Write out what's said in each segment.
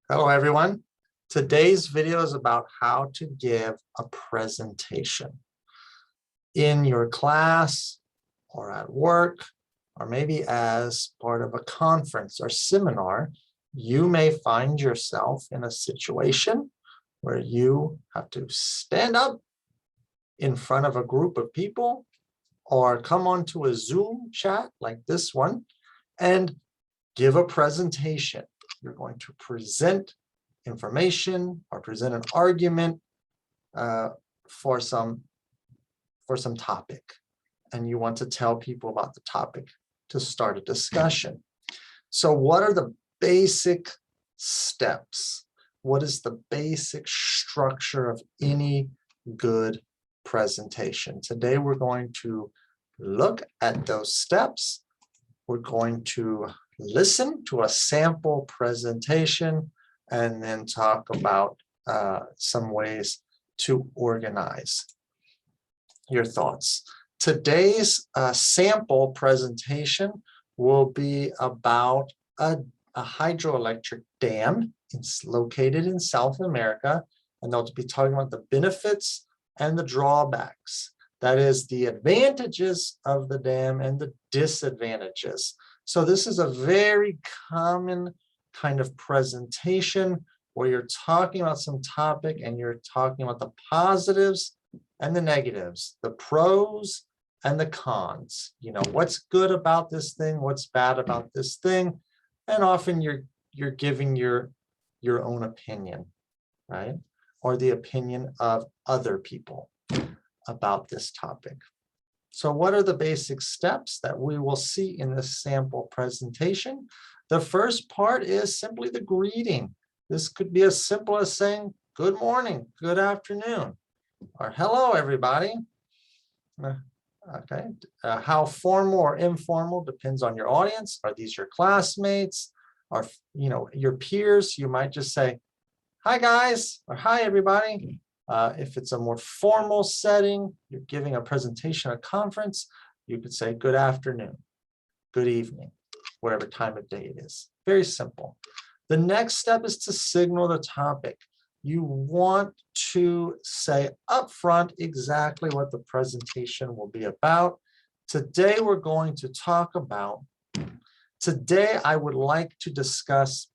Hello, everyone. Today's video is about how to give a presentation in your class or at work, or maybe as part of a conference or seminar. You may find yourself in a situation where you have to stand up in front of a group of people or come onto a Zoom chat like this one and give a presentation. You're going to present information or present an argument for some topic, and you want to tell people about the topic to start a discussion. So what are the basic steps? What is the basic structure of any good presentation? Today we're going to look at those steps. We're going to listen to a sample presentation and then talk about some ways to organize your thoughts. Today's sample presentation will be about a hydroelectric dam. It's located in South America, and they'll be talking about the benefits and the drawbacks. That is, the advantages of the dam and the disadvantages. So this is a very common kind of presentation where you're talking about some topic and you're talking about the positives and the negatives, the pros and the cons. You know, what's good about this thing, what's bad about this thing, and often you're giving your own opinion, right? Or the opinion of other people about this topic. So what are the basic steps that we will see in this sample presentation? The first part is simply the greeting. This could be as simple as saying, good morning, good afternoon, or hello, everybody. Okay, how formal or informal depends on your audience. Are these your classmates? Or, you know, your peers? You might just say, hi, guys, or hi, everybody. If it's a more formal setting, you're giving a presentation at a conference, you could say good afternoon, good evening, whatever time of day it is. Very simple. The next step is to signal the topic. You want to say upfront exactly what the presentation will be about. Today we're going to talk about, today I would like to discuss,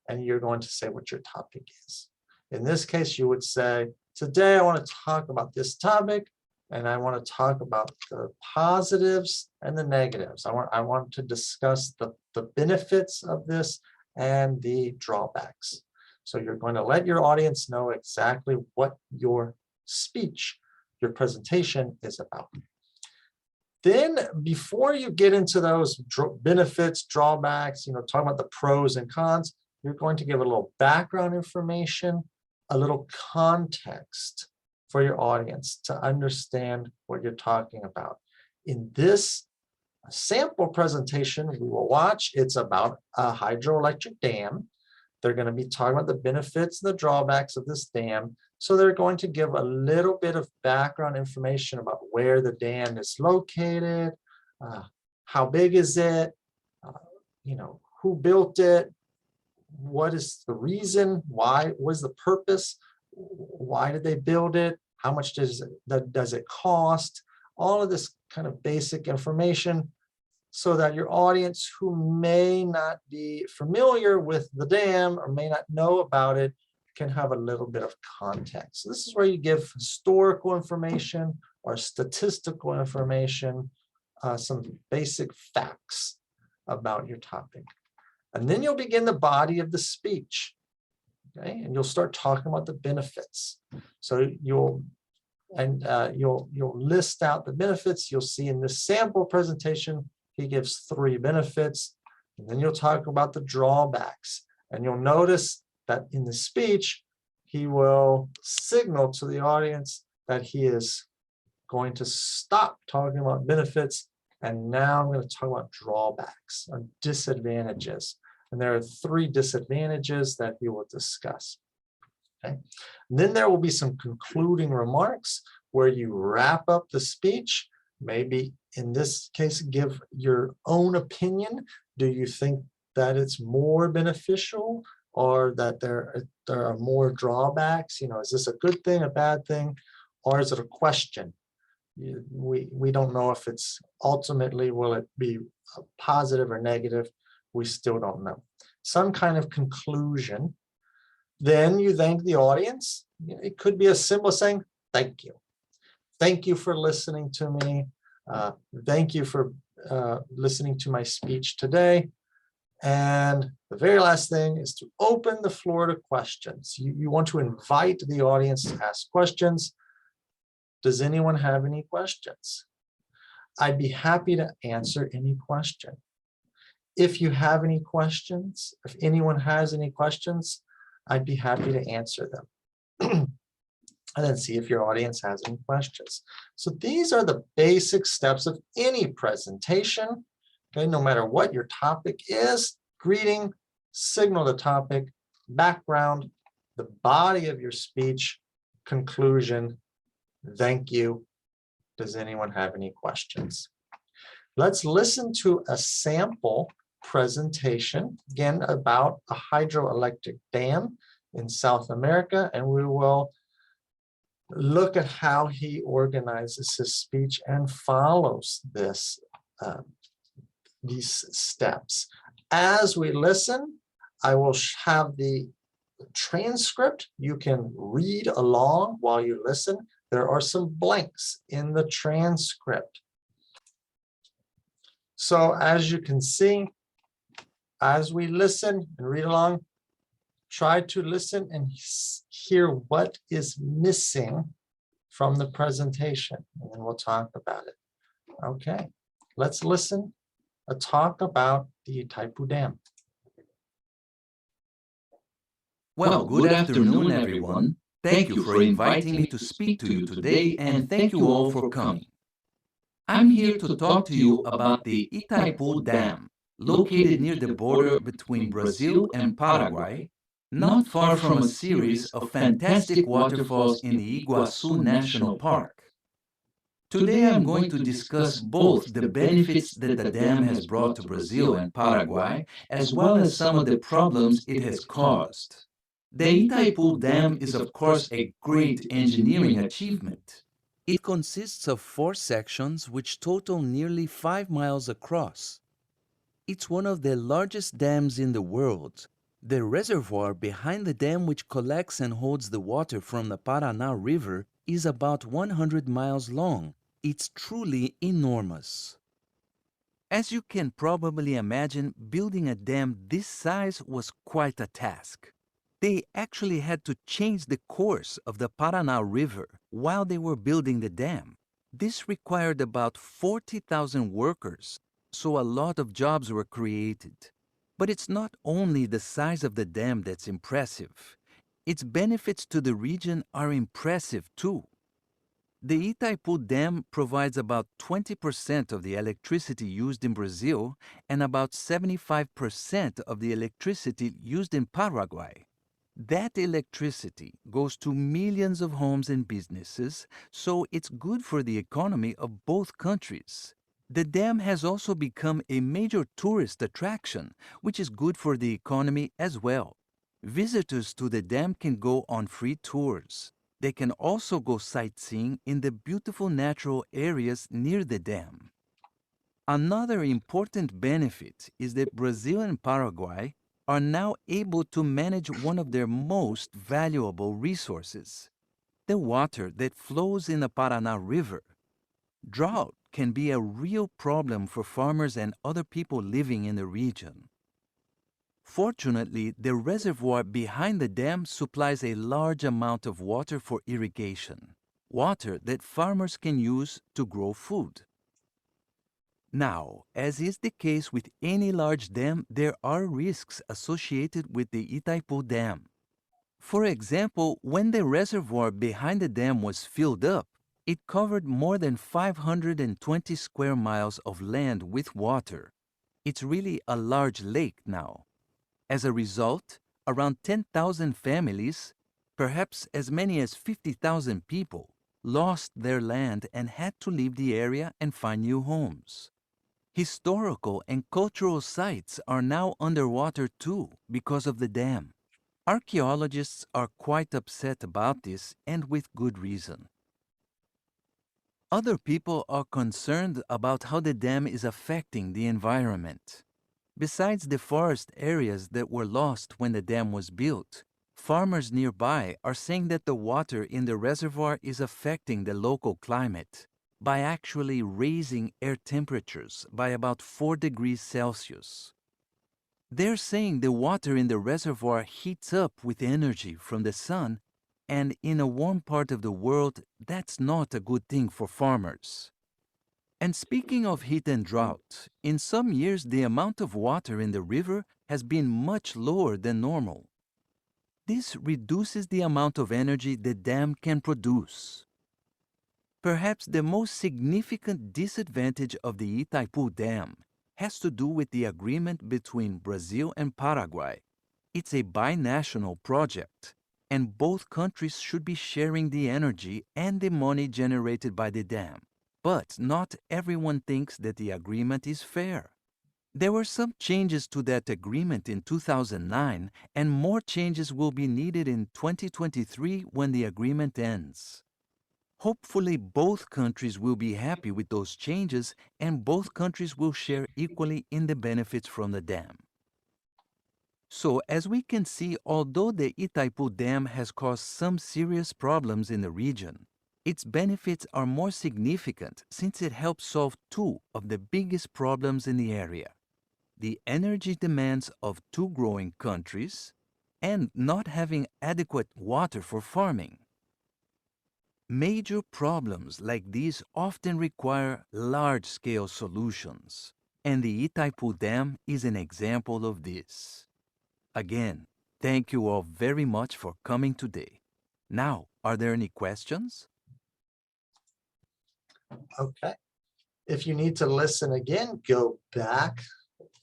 and you're going to say what your topic is. In this case, you would say, today I want to talk about this topic, and I want to talk about the positives and the negatives. I want to discuss the benefits of this and the drawbacks. So you're going to let your audience know exactly what your speech, your presentation is about. Then before you get into those benefits, drawbacks, you know, talking about the pros and cons, you're going to give a little background information, a little context for your audience to understand what you're talking about. In this sample presentation we will watch, it's about a hydroelectric dam. They're going to be talking about the benefits and the drawbacks of this dam. So they're going to give a little bit of background information about where the dam is located, how big is it, you know, who built it, what is the reason, why, what is the purpose, why did they build it, how much does it cost, all of this kind of basic information, so that your audience who may not be familiar with the dam or may not know about it can have a little bit of context. So this is where you give historical information or statistical information, some basic facts about your topic. And then you'll begin the body of the speech, okay? And you'll start talking about the benefits. So you'll list out the benefits. You'll see in this sample presentation, he gives 3 benefits. And then you'll talk about the drawbacks. And you'll notice that in the speech, he will signal to the audience that he is going to stop talking about benefits. And now I'm going to talk about drawbacks or disadvantages. And there are 3 disadvantages that he will discuss. Okay. And then there will be some concluding remarks where you wrap up the speech. Maybe in this case, give your own opinion. Do you think that it's more beneficial or that there are more drawbacks? Is this a good thing, a bad thing, or is it a question? We don't know if it's ultimately, will it be positive or negative? We still don't know. Some kind of conclusion. Then you thank the audience. It could be as simple as saying, thank you. Thank you for listening to me. Thank you for listening to my speech today. And the very last thing is to open the floor to questions. You want to invite the audience to ask questions. Does anyone have any questions? I'd be happy to answer any question. If you have any questions, if anyone has any questions, I'd be happy to answer them. And then see if your audience has any questions. So these are the basic steps of any presentation. Okay, no matter what your topic is: greeting, signal the topic, background, the body of your speech, conclusion, thank you. Does anyone have any questions? Let's listen to a sample presentation, again, about a hydroelectric dam in South America, and we will look at how he organizes his speech and follows these steps. As we listen, I will have the transcript. You can read along while you listen. There are some blanks in the transcript. So as you can see, as we listen and read along, try to listen and hear what is missing from the presentation, and then we'll talk about it. Okay, let's listen and talk about the Itaipu Dam. Well, good afternoon, everyone. Thank you for inviting me to speak to you today, and thank you all for coming. I'm here to talk to you about the Itaipu Dam, located near the border between Brazil and Paraguay, not far from a series of fantastic waterfalls in the Iguaçu National Park. Today I'm going to discuss both the benefits that the dam has brought to Brazil and Paraguay, as well as some of the problems it has caused. The Itaipu Dam is of course a great engineering achievement. It consists of 4 sections which total nearly 5 miles across. It's one of the largest dams in the world. The reservoir behind the dam, which collects and holds the water from the Paraná River, is about 100 miles long. It's truly enormous. As you can probably imagine, building a dam this size was quite a task. They actually had to change the course of the Paraná River while they were building the dam. This required about 40,000 workers, so a lot of jobs were created. But it's not only the size of the dam that's impressive. Its benefits to the region are impressive too. The Itaipu Dam provides about 20% of the electricity used in Brazil and about 75% of the electricity used in Paraguay. That electricity goes to millions of homes and businesses, so it's good for the economy of both countries. The dam has also become a major tourist attraction, which is good for the economy as well. Visitors to the dam can go on free tours. They can also go sightseeing in the beautiful natural areas near the dam. Another important benefit is that Brazil and Paraguay are now able to manage one of their most valuable resources, the water that flows in the Paraná River. Drought can be a real problem for farmers and other people living in the region. Fortunately, the reservoir behind the dam supplies a large amount of water for irrigation, water that farmers can use to grow food. Now, as is the case with any large dam, there are risks associated with the Itaipu Dam. For example, when the reservoir behind the dam was filled up, it covered more than 520 square miles of land with water. It's really a large lake now. As a result, around 10,000 families, perhaps as many as 50,000 people, lost their land and had to leave the area and find new homes. Historical and cultural sites are now underwater too because of the dam. Archaeologists are quite upset about this, and with good reason. Other people are concerned about how the dam is affecting the environment. Besides the forest areas that were lost when the dam was built, farmers nearby are saying that the water in the reservoir is affecting the local climate by actually raising air temperatures by about 4 degrees Celsius. They're saying the water in the reservoir heats up with energy from the sun, and in a warm part of the world, that's not a good thing for farmers. And speaking of heat and drought, in some years the amount of water in the river has been much lower than normal. This reduces the amount of energy the dam can produce. Perhaps the most significant disadvantage of the Itaipu Dam has to do with the agreement between Brazil and Paraguay. It's a binational project, and both countries should be sharing the energy and the money generated by the dam. But not everyone thinks that the agreement is fair. There were some changes to that agreement in 2009, and more changes will be needed in 2023 when the agreement ends. Hopefully, both countries will be happy with those changes, and both countries will share equally in the benefits from the dam. So, as we can see, although the Itaipu Dam has caused some serious problems in the region, its benefits are more significant since it helps solve two of the biggest problems in the area: the energy demands of two growing countries and not having adequate water for farming. Major problems like these often require large-scale solutions, and the Itaipu Dam is an example of this. Again, thank you all very much for coming today. Now, are there any questions? Okay. If you need to listen again, go back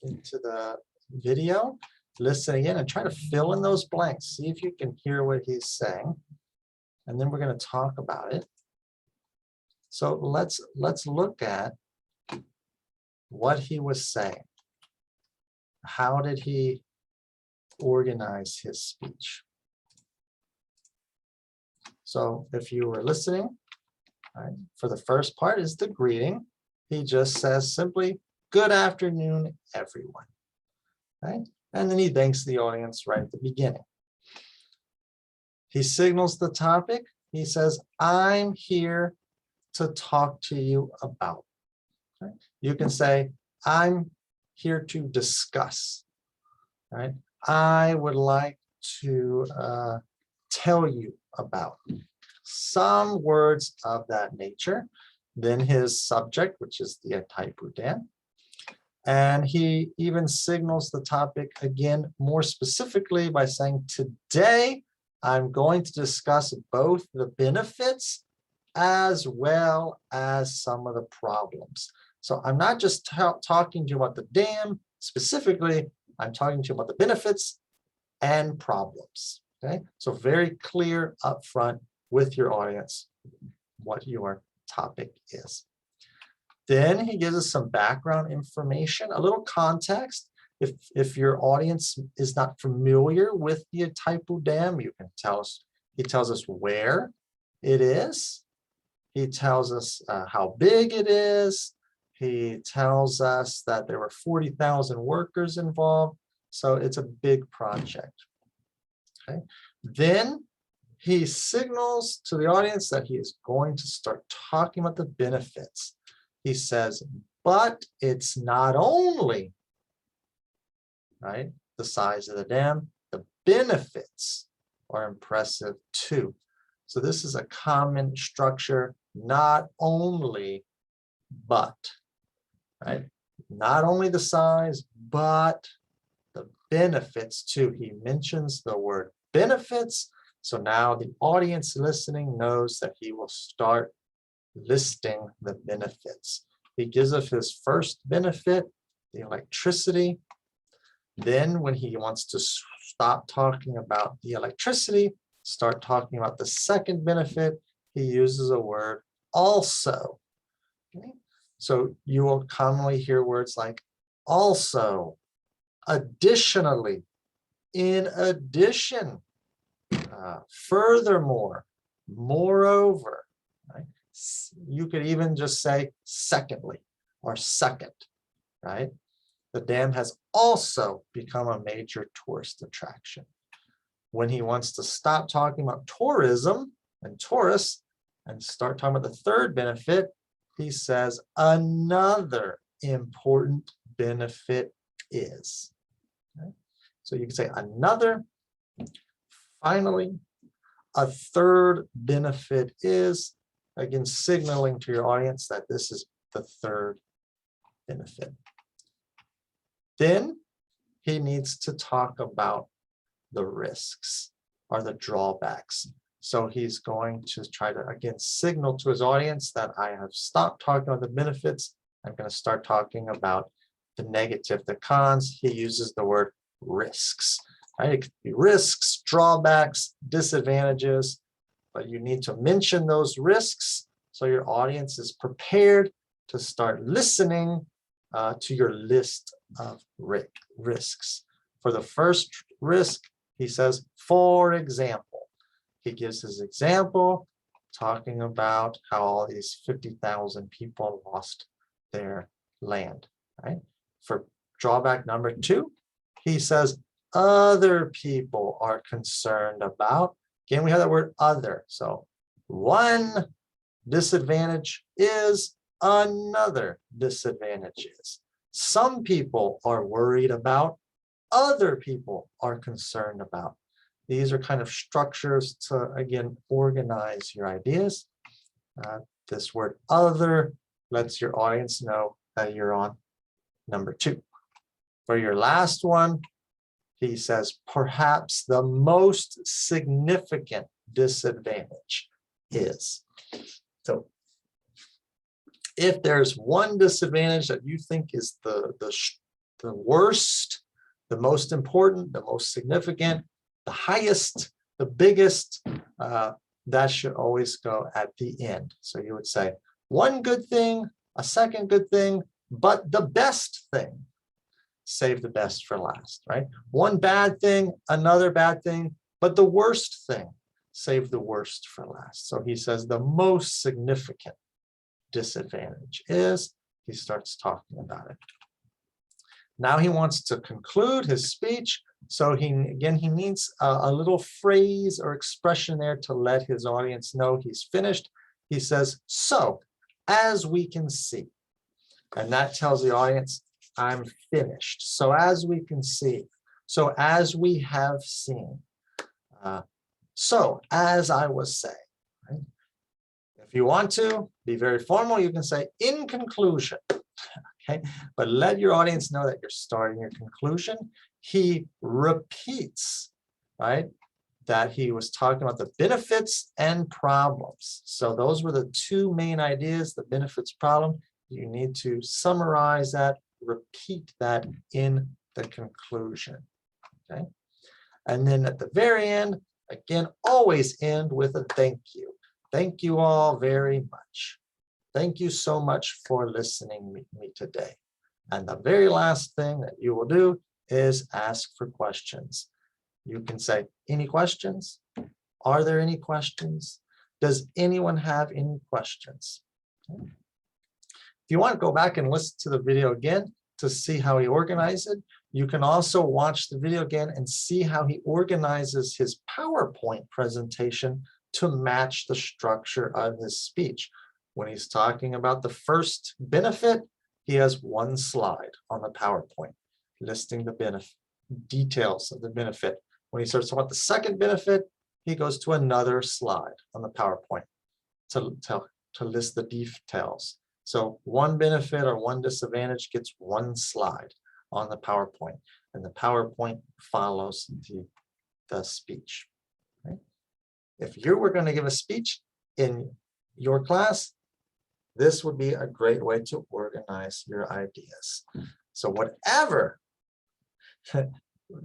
into the video, listen again, and try to fill in those blanks. See if you can hear what he's saying. And then we're going to talk about it. So let's look at what he was saying. How did he organize his speech? So if you were listening, right, for the first part is the greeting. He just says simply, "Good afternoon, everyone." Right? And then he thanks the audience right at the beginning. He signals the topic. He says, "I'm here to talk to you about." Right? You can say, "I'm here to discuss." Right? "I would like to tell you about." Some words of that nature. Then his subject, which is the Itaipu Dam. And he even signals the topic again more specifically by saying, "Today I'm going to discuss both the benefits as well as some of the problems." So I'm not just talking to you about the dam specifically, I'm talking to you about the benefits and problems. Okay, so very clear up front with your audience what your topic is. Then he gives us some background information, a little context. If your audience is not familiar with the Itaipu Dam, you can tell us. He tells us where it is. He tells us how big it is. He tells us that there were 40,000 workers involved. So it's a big project. Okay. Then he signals to the audience that he is going to start talking about the benefits. He says, "But it's not only," right, "the size of the dam, the benefits are impressive too." So this is a common structure, not only, but, right? Not only the size, but the benefits too. He mentions the word benefits. So now the audience listening knows that he will start listing the benefits. He gives us his first benefit, the electricity. Then when he wants to stop talking about the electricity, start talking about the second benefit, he uses a word also. Okay? So you will commonly hear words like also, additionally, in addition, furthermore, moreover, right? You could even just say secondly or second, right? The dam has also become a major tourist attraction. When he wants to stop talking about tourism and tourists and start talking about the third benefit, he says another important benefit is. Okay? So you can say another, finally, a third benefit is, again, signaling to your audience that this is the third benefit. Then he needs to talk about the risks or the drawbacks. So he's going to try to, again, signal to his audience that I have stopped talking about the benefits. I'm going to start talking about the negative, the cons. He uses the word risks. Right? It could be risks, drawbacks, disadvantages, but you need to mention those risks so your audience is prepared to start listening to your list of risks. For the first risk, he says, for example. He gives his example talking about how all these 50,000 people lost their land, right? For drawback number 2, he says, other people are concerned about. Again, we have that word other. So one disadvantage is another disadvantage is. Some people are worried about, other people are concerned about. These are kind of structures to, again, organize your ideas. This word other lets your audience know that you're on number 2. For your last one, he says, perhaps the most significant disadvantage is. So if there's one disadvantage that you think is the worst, the most important, the most significant, the highest, the biggest, that should always go at the end. So you would say one good thing, a second good thing, but the best thing. Save the best for last, right? One bad thing, another bad thing, but the worst thing. Save the worst for last. So he says the most significant disadvantage is, he starts talking about it. Now he wants to conclude his speech. So he needs a little phrase or expression there to let his audience know he's finished. He says, so as we can see, and that tells the audience, I'm finished. So as we can see, so as we have seen, so as I was saying, right? If you want to be very formal, you can say in conclusion, okay? But let your audience know that you're starting your conclusion. He repeats, right, that he was talking about the benefits and problems. So those were the 2 main ideas, the benefits, problem. You need to summarize that, repeat that in the conclusion, okay? And then at the very end, again, always end with a thank you. Thank you all very much. Thank you so much for listening to me today. And the very last thing that you will do is ask for questions. You can say, any questions? Are there any questions? Does anyone have any questions? Okay. If you want to go back and listen to the video again to see how he organized it, you can also watch the video again and see how he organizes his PowerPoint presentation to match the structure of his speech. When he's talking about the first benefit, he has 1 slide on the PowerPoint listing the benefit, details of the benefit. When he starts talking about the second benefit, he goes to another slide on the PowerPoint to list the details. So 1 benefit or 1 disadvantage gets 1 slide on the PowerPoint, and the PowerPoint follows the speech. Right? If you were going to give a speech in your class, this would be a great way to organize your ideas. So whatever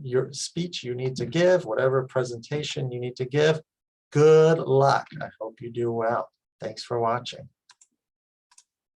your speech you need to give, whatever presentation you need to give, good luck. I hope you do well. Thanks for watching.